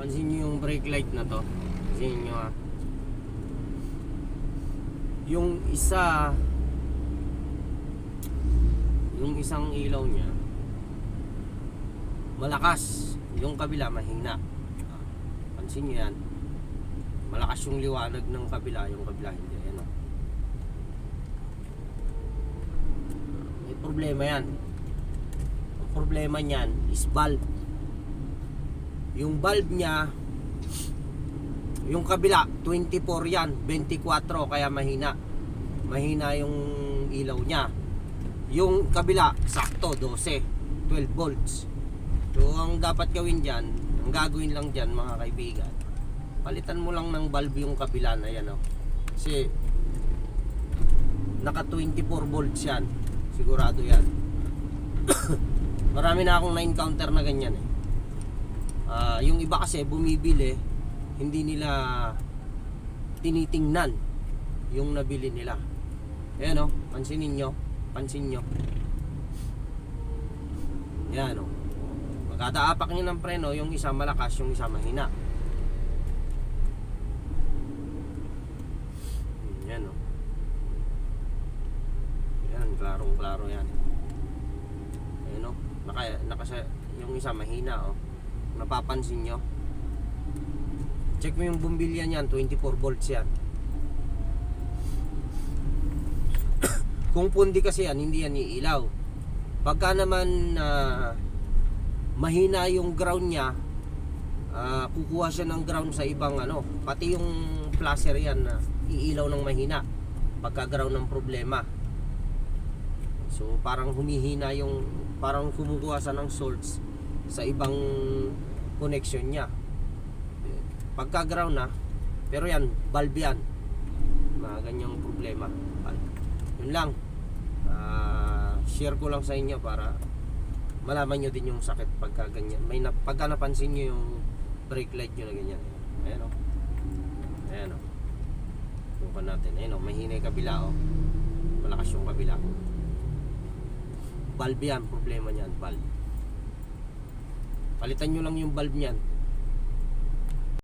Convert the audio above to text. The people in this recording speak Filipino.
Pansin nyo yung brake light na to. Pansin nyo yung isang ilaw niya malakas, yung kabila mahina. Pansin nyo yan, malakas yung liwanag ng kabila, yung kabila hindi. Ayan, may problema yan. Ang problema niyan is bulb. Yung bulb niya, yung kabila 24 yan, 24, kaya mahina yung ilaw niya. Yung kabila sakto 12 volts. So ang dapat gawin dyan, ang gagawin lang dyan mga kaibigan, palitan mo lang ng bulb yung kabila na yan, kasi naka 24 volts yan, sigurado yan. Marami na akong na-encounter na ganyan yung iba kasi bumibili, hindi nila tinitingnan yung nabili nila. Ayan pansin nyo. Yan magkataapak nyo ng preno, yung isa malakas, yung isa mahina. Yan yan, klarong klaro yan. Ayan yung isa mahina napapansin nyo, check mo yung bumbilya niyan, 24 volts yan. Kung pundi kasi yan, hindi yan iilaw. Pagka naman mahina yung ground niya, kukuha siya ng ground sa ibang pati yung flasher yan iilaw ng mahina pagka ground ng problema. So parang humihina parang kumukuha sa ng source sa ibang connection niya pagka ground pero yan, bulb yan, mga ganyang problema. Yun lang, share ko lang sa inyo para malaman nyo din yung sakit pagka ganyan. Pagka napansin nyo yung brake light nyo na ganyan. Ayan subukan natin. Mahina yung kabila malakas yung kabila. Bulb yan, problema niyan, bulb. Palitan nyo lang yung bulb niyan.